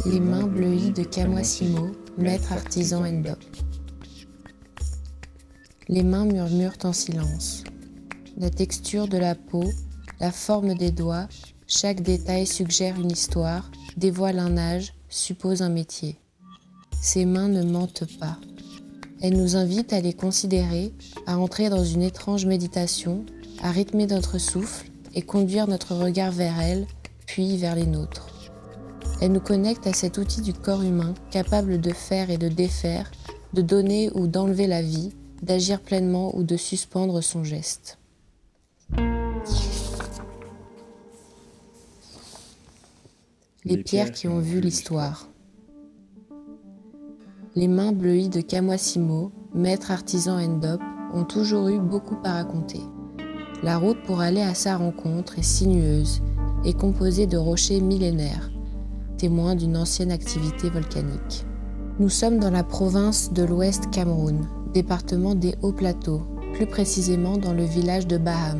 Les mains bleuies de Kamoisimo, maître artisan Ndop. Les mains murmurent en silence. La texture de la peau, la forme des doigts, chaque détail suggère une histoire, dévoile un âge, suppose un métier. Ces mains ne mentent pas. Elles nous invitent à les considérer, à entrer dans une étrange méditation, à rythmer notre souffle et conduire notre regard vers elles, puis vers les nôtres. Elles nous connectent à cet outil du corps humain, capable de faire et de défaire, de donner ou d'enlever la vie, d'agir pleinement ou de suspendre son geste. Les pierres qui ont vu l'histoire. Les mains bleuies de Kamoisimo, maître artisan Ndop, ont toujours eu beaucoup à raconter. La route pour aller à sa rencontre est sinueuse et composée de rochers millénaires, témoins d'une ancienne activité volcanique. Nous sommes dans la province de l'Ouest Cameroun, département des Hauts Plateaux, plus précisément dans le village de Baham.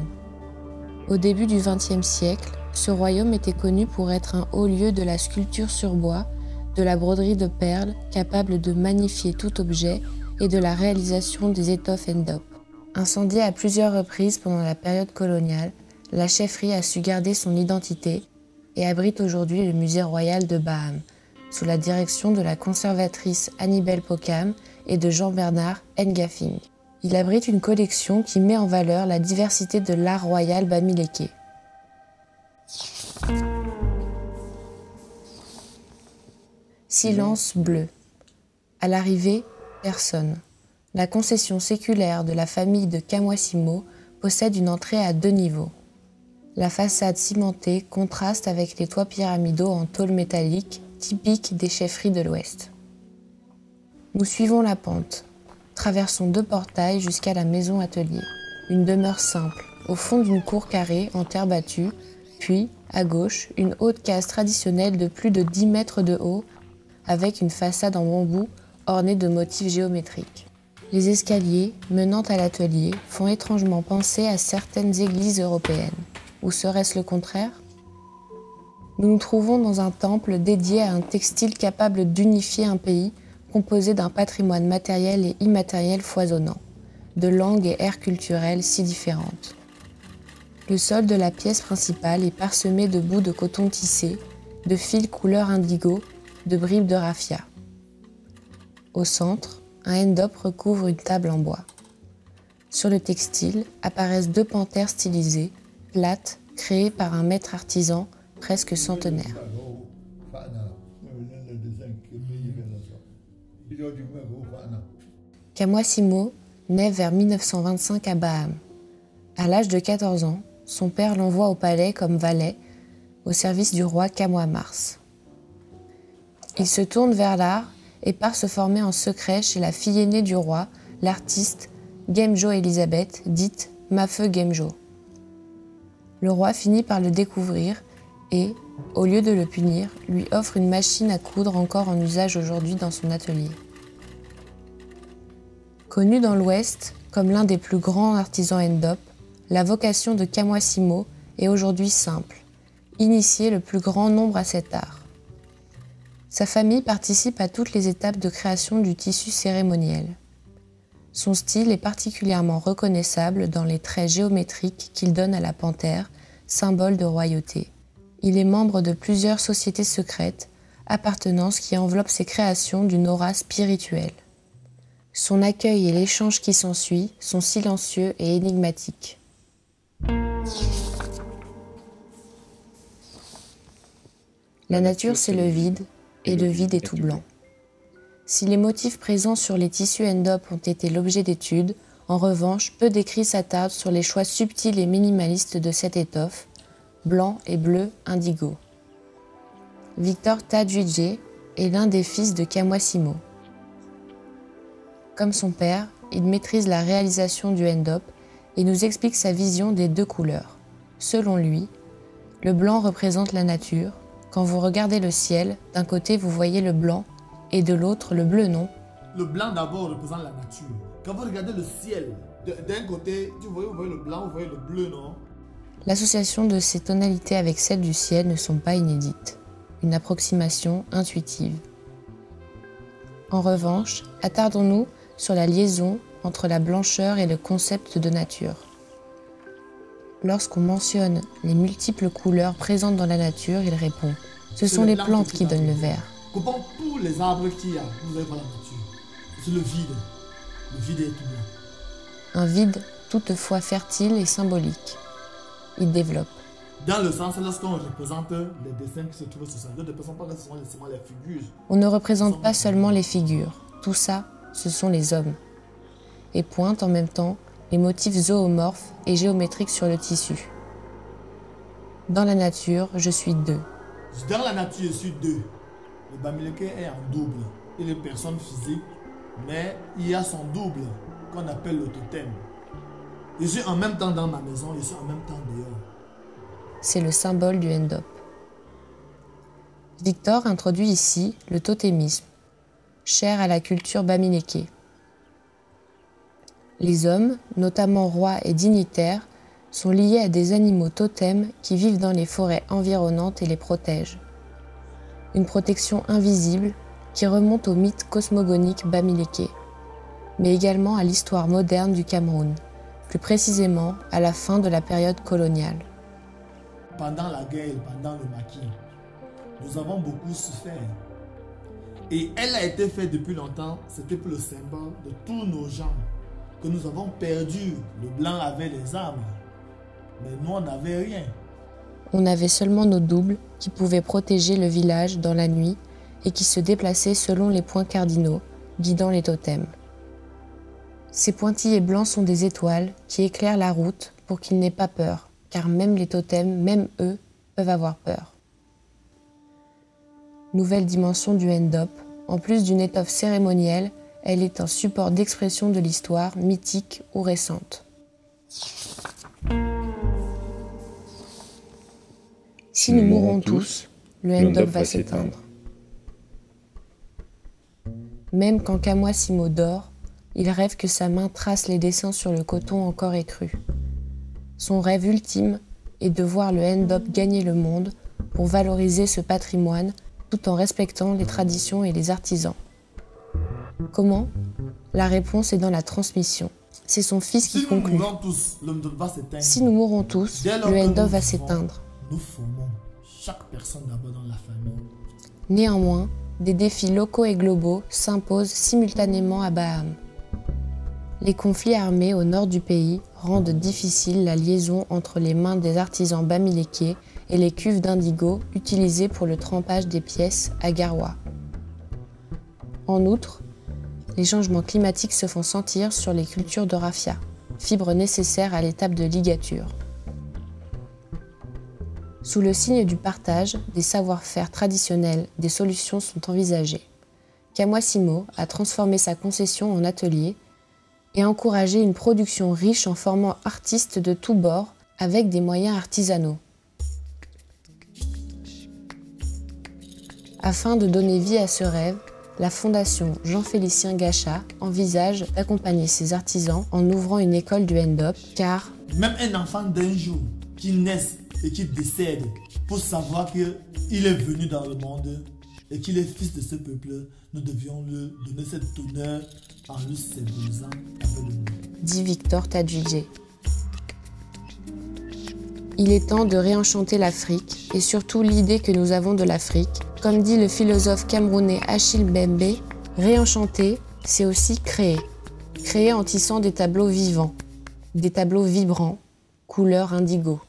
Au début du XXe siècle, ce royaume était connu pour être un haut lieu de la sculpture sur bois, de la broderie de perles, capable de magnifier tout objet, et de la réalisation des étoffes Ndop. Incendiée à plusieurs reprises pendant la période coloniale, la chefferie a su garder son identité et abrite aujourd'hui le musée royal de Baham, sous la direction de la conservatrice Annibelle Pokham et de Jean-Bernard Ngafing. Il abrite une collection qui met en valeur la diversité de l'art royal bamileke. Silence bleu. À l'arrivée, personne. La concession séculaire de la famille de Kamoisimo possède une entrée à 2 niveaux. La façade cimentée contraste avec les toits pyramidaux en tôle métallique, typiques des chefferies de l'Ouest. Nous suivons la pente, traversons 2 portails jusqu'à la maison atelier, une demeure simple, au fond d'une cour carrée en terre battue, puis, à gauche, une haute case traditionnelle de plus de 10 mètres de haut, avec une façade en bambou ornée de motifs géométriques. Les escaliers, menant à l'atelier, font étrangement penser à certaines églises européennes. Ou serait-ce le contraire? Nous nous trouvons dans un temple dédié à un textile capable d'unifier un pays, composé d'un patrimoine matériel et immatériel foisonnant, de langues et aires culturelles si différentes. Le sol de la pièce principale est parsemé de bouts de coton tissé, de fils couleur indigo, de bribes de raffia. Au centre, un Ndop recouvre une table en bois. Sur le textile apparaissent 2 panthères stylisées, plates, créées par un maître artisan presque centenaire. Kamoisimo naît vers 1925 à Baham. À l'âge de 14 ans, son père l'envoie au palais comme valet, au service du roi Kamoa Mars. Il se tourne vers l'art et part se former en secret chez la fille aînée du roi, l'artiste Gemjo Elisabeth, dite Mafeu Gemjo. Le roi finit par le découvrir et, au lieu de le punir, lui offre une machine à coudre encore en usage aujourd'hui dans son atelier. Connu dans l'Ouest comme l'un des plus grands artisans Ndop, la vocation de Kamoisimo est aujourd'hui simple, initier le plus grand nombre à cet art. Sa famille participe à toutes les étapes de création du tissu cérémoniel. Son style est particulièrement reconnaissable dans les traits géométriques qu'il donne à la panthère, symbole de royauté. Il est membre de plusieurs sociétés secrètes, appartenances qui enveloppent ses créations d'une aura spirituelle. Son accueil et l'échange qui s'ensuit sont silencieux et énigmatiques. La nature, c'est le vide, et le vide est tout blanc. Si les motifs présents sur les tissus Ndop ont été l'objet d'études, en revanche, peu d'écrits s'attardent sur les choix subtils et minimalistes de cette étoffe, blanc et bleu indigo. Victor Tadjidje est l'un des fils de Kamoisimo. Comme son père, il maîtrise la réalisation du Ndop et nous explique sa vision des 2 couleurs. Selon lui, le blanc représente la nature. Quand vous regardez le ciel, d'un côté vous voyez le blanc et de l'autre le bleu, non? Le blanc d'abord représente la nature. Quand vous regardez le ciel, d'un côté, vous voyez le blanc, vous voyez le bleu, non? L'association de ces tonalités avec celle du ciel ne sont pas inédites. une approximation intuitive. En revanche, attardons-nous sur la liaison entre la blancheur et le concept de nature. Lorsqu'on mentionne les multiples couleurs présentes dans la nature, il répond « Ce sont les plantes qui donnent le vert ». Coupons tous les arbres qu'il y a, vous allez voir la nature. C'est le vide. Le vide est tout blanc. Un vide toutefois fertile et symbolique. Il développe. Dans le sens, lorsqu'on représente les dessins qui se trouvent sur ça, ne représente pas nécessairement les figures. On ne représente pas seulement les figures. Tout ça, ce sont les hommes. Et pointe en même temps les motifs zoomorphes et géométriques sur le tissu. Dans la nature, je suis deux. Dans la nature, je suis deux. Le Bamileke est en double. Il est personne physique, mais il y a son double qu'on appelle le totem. Je suis en même temps dans ma maison, je suis en même temps dehors. C'est le symbole du Ndop. Victor introduit ici le totémisme, cher à la culture bamileke. Les hommes, notamment rois et dignitaires, sont liés à des animaux totems qui vivent dans les forêts environnantes et les protègent. Une protection invisible qui remonte au mythe cosmogonique bamileke, mais également à l'histoire moderne du Cameroun, plus précisément à la fin de la période coloniale. Pendant la guerre, pendant le maquis, nous avons beaucoup souffert. Et elle a été faite depuis longtemps, c'était pour le symbole de tous nos gens, que nous avons perdu. Le blanc avait les armes, mais nous on n'avait rien. On avait seulement nos doubles qui pouvaient protéger le village dans la nuit et qui se déplaçaient selon les points cardinaux, guidant les totems. Ces pointillés blancs sont des étoiles qui éclairent la route pour qu'ils n'aient pas peur, car même les totems, même eux, peuvent avoir peur. Nouvelle dimension du Ndop, en plus d'une étoffe cérémonielle, elle est un support d'expression de l'histoire mythique ou récente. Si nous mourons tous, le Ndop va s'éteindre. Même quand Kamwasimo dort, il rêve que sa main trace les dessins sur le coton encore écru. Son rêve ultime est de voir le Ndop gagner le monde pour valoriser ce patrimoine tout en respectant les traditions et les artisans. Comment ? La réponse est dans la transmission. C'est son fils qui conclut. Si nous mourrons tous, le Ndop va s'éteindre. Nous formons chaque personne d'abord dans la famille. Néanmoins, des défis locaux et globaux s'imposent simultanément à Baham. Les conflits armés au nord du pays rendent difficile la liaison entre les mains des artisans bamileke et les cuves d'indigo utilisées pour le trempage des pièces à Garoua. En outre, les changements climatiques se font sentir sur les cultures de raffia, fibre nécessaire à l'étape de ligature. Sous le signe du partage des savoir-faire traditionnels, des solutions sont envisagées. Kamwasimo a transformé sa concession en atelier et encouragé une production riche en formant artistes de tous bords avec des moyens artisanaux. Afin de donner vie à ce rêve, la Fondation Jean-Félicien Gachat envisage d'accompagner ses artisans en ouvrant une école du Ndop, car même un enfant d'un jour qui naît et qui décède, pour savoir qu'il est venu dans le monde et qu'il est fils de ce peuple, nous devions lui donner cet honneur en le symbolisant avec le nom. Dit Victor Tadjidje. Il est temps de réenchanter l'Afrique et surtout l'idée que nous avons de l'Afrique. Comme dit le philosophe camerounais Achille Mbembe, réenchanter, c'est aussi créer. Créer en tissant des tableaux vivants, des tableaux vibrants, couleur indigo.